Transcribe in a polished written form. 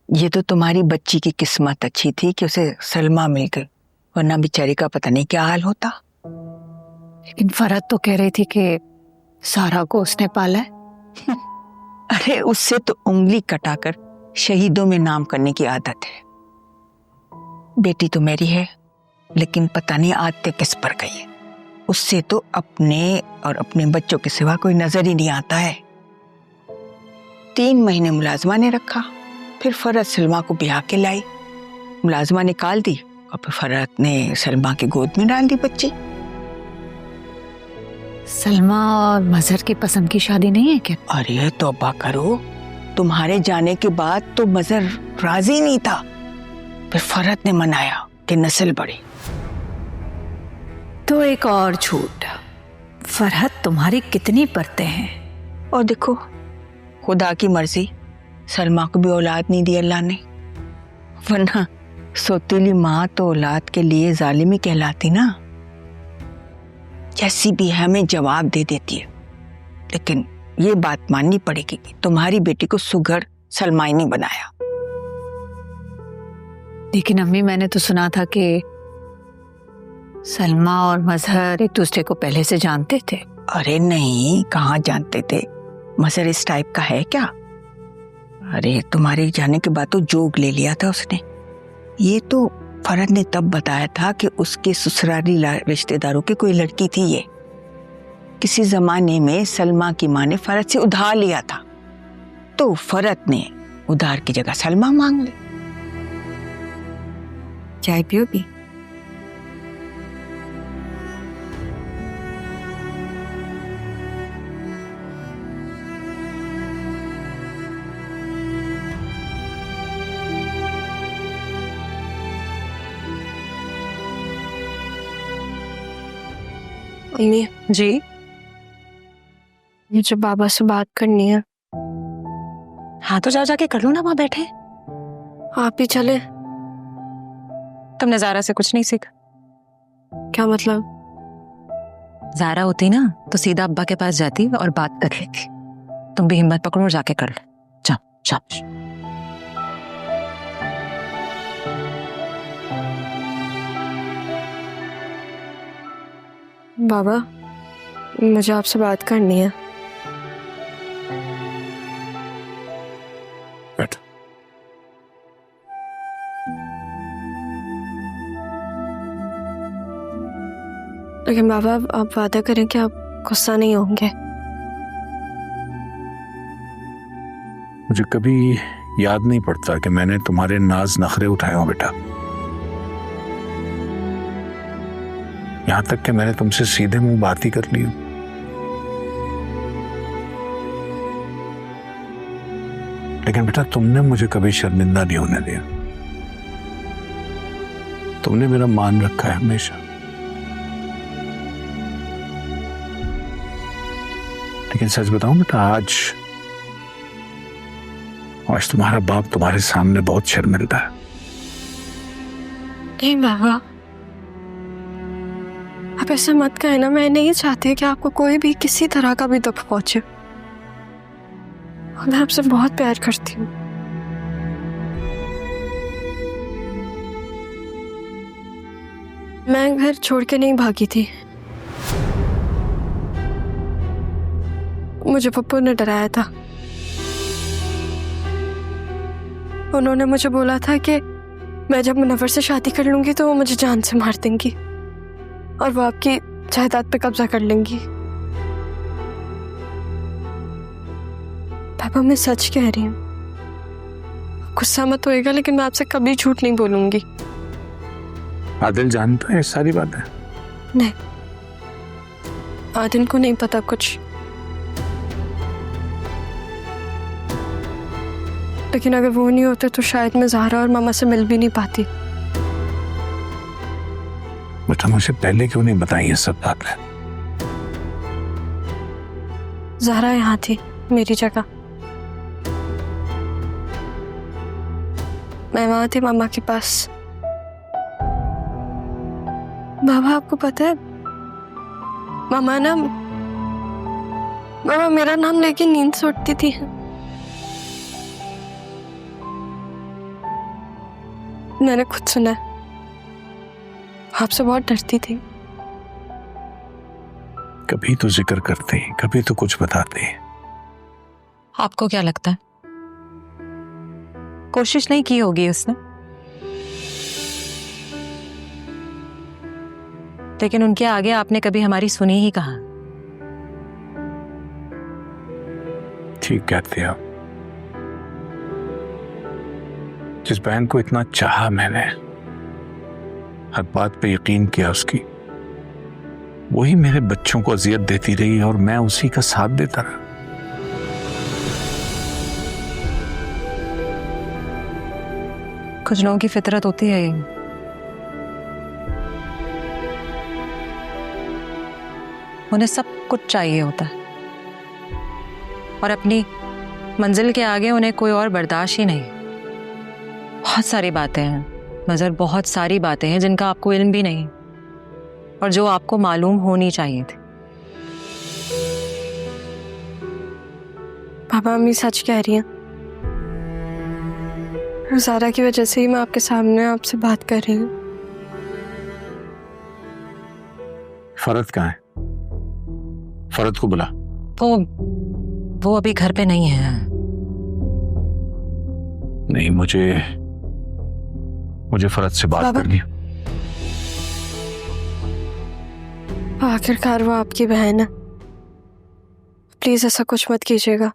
ये तो तुम्हारी बच्ची की किस्मत अच्छी थी कि उसे सलमा मिल गई, वरना बेचारी का पता नहीं क्या हाल होता। लेकिन फरहत तो कह रही थी कि सारा को उसने पाला है। अरे उससे तो उंगली कटाकर शहीदों में नाम करने की आदत है। बेटी तो मेरी है, लेकिन पता नहीं आदतें किस पर गई है। उससे तो अपने और अपने बच्चों के सिवा कोई नजर ही नहीं आता है। 3 महीने मुलाजमा ने रखा, फिर फरहत सलमा को ब्याह के लाई। मुलाजमा निकाल दी और फिर फरहत ने सलमा की गोद में डाल दी बच्ची। सलमा और मजहर की पसंद की शादी नहीं है क्या? अरे तौबा करो, तुम्हारे जाने के बाद तो मजहर राजी नहीं था, फिर फरहत ने मनाया कि नस्ल बढ़े। तो एक और झूठ, फरहत तुम्हारी कितनी परतें हैं। और देखो, खुदा की मर्जी, सलमा को भी औलाद नहीं दी अल्लाह ने, वरना सौतीली माँ तो औलाद के लिए जालिमी कहलाती ना। जैसी भी है हमें जवाब दे देती है, लेकिन ये बात माननी पड़ेगी कि तुम्हारी बेटी को सुघड़ सलमा ही नहीं बनाया। लेकिन अम्मी, मैंने तो सुना था कि सलमा और मजहर एक दूसरे को पहले से जानते थे। अरे नहीं, कहाँ जानते थे, मजहर इस टाइप का है क्या? अरे तुम्हारे जाने के बाद तो जोग ले लिया था उसने। ये तो फरहत ने तब बताया था कि उसके ससुराली रिश्तेदारों की कोई लड़की थी। ये किसी जमाने में सलमा की माँ ने फरहत से उधार लिया था, तो फरहत ने उधार की जगह सलमा मांग ली। चाय पियोगी? अम्मी जी? मुझे बाबा से बात करनी है। हाँ तो जाओ, जाके कर लो ना, वहां बैठे। आप ही चले? तुमने ज़ारा से कुछ नहीं सीखा? क्या मतलब? ज़ारा होती ना तो सीधा अब्बा के पास जाती और बात कर लेती। तुम भी हिम्मत पकड़ो और जाके कर ले। जाओ जाओ। बाबा, मुझे आपसे बात करनी है। बैठ। लेकिन बाबा, आप वादा करें कि आप गुस्सा नहीं होंगे। मुझे कभी याद नहीं पड़ता कि मैंने तुम्हारे नाज नखरे उठाए हो बेटा। यहां तक कि मैंने तुमसे सीधे मुंह बात ही कर ली। लेकिन बेटा, तुमने मुझे कभी शर्मिंदा नहीं होने दिया। तुमने मेरा मान रखा है हमेशा। लेकिन सच बताऊं बेटा, आज तुम्हारा बाप तुम्हारे सामने बहुत शर्मिंदा है। नहीं बाबा, आप ऐसा मत कहें ना। मैं नहीं चाहती कि आपको कोई भी किसी तरह का भी दुख पहुंचे। मैं आपसे बहुत प्यार करती हूँ। मैं घर छोड़ के नहीं भागी थी। मुझे पप्पू ने डराया था। उन्होंने मुझे बोला था कि मैं जब मुनव्वर से शादी कर लूंगी तो वो मुझे जान से मार देंगी और वो आपकी जायदाद पे कब्जा कर लेंगी। पापा, मैं सच कह रही हूँ। गुस्सा मत होएगा, लेकिन मैं आपसे कभी झूठ नहीं बोलूंगी। आदिल जानता है सारी बातें? नहीं, आदिल को नहीं पता कुछ। लेकिन अगर वो नहीं होते तो शायद मैं ज़ारा और मामा से मिल भी नहीं पाती। बेटा, मुझे पहले क्यों नहीं बताई ये सब बातें? ज़ारा यहाँ थी मेरी जगह। मैं वहां थी मामा के पास। बाबा, आपको पता है, मामा मेरा नाम लेके नींद से उठती थी। मैंने खुद सुना है, आपसे बहुत डरती थी। कभी तो जिक्र करते, कभी तो कुछ बताते। आपको क्या लगता है कोशिश नहीं की होगी उसने? लेकिन उनके आगे आपने कभी हमारी सुनी ही कहा। ठीक कहते हो। जिस बहन को इतना चाहा मैंने, हर बात पे यकीन किया उसकी, वही मेरे बच्चों को अजियत देती रही और मैं उसी का साथ देता रहा। कुछ लोगों की फितरत होती है ये। उन्हें सब कुछ चाहिए होता है और अपनी मंजिल के आगे उन्हें कोई और बर्दाश्त ही नहीं। बहुत सारी बातें हैं मजर, बहुत सारी बातें हैं जिनका आपको इल्म भी नहीं और जो आपको मालूम होनी चाहिए थी। पापा अम्मी सच कह रही हैं। ज़ारा की वजह से ही मैं आपके सामने आपसे बात कर रही हूँ। फरद कहाँ है? फरद को बुला। वो अभी घर पे नहीं है। नहीं, मुझे फरद से बात बाबा। करनी है। आखिरकार वो आपकी बहन है, प्लीज ऐसा कुछ मत कीजिएगा।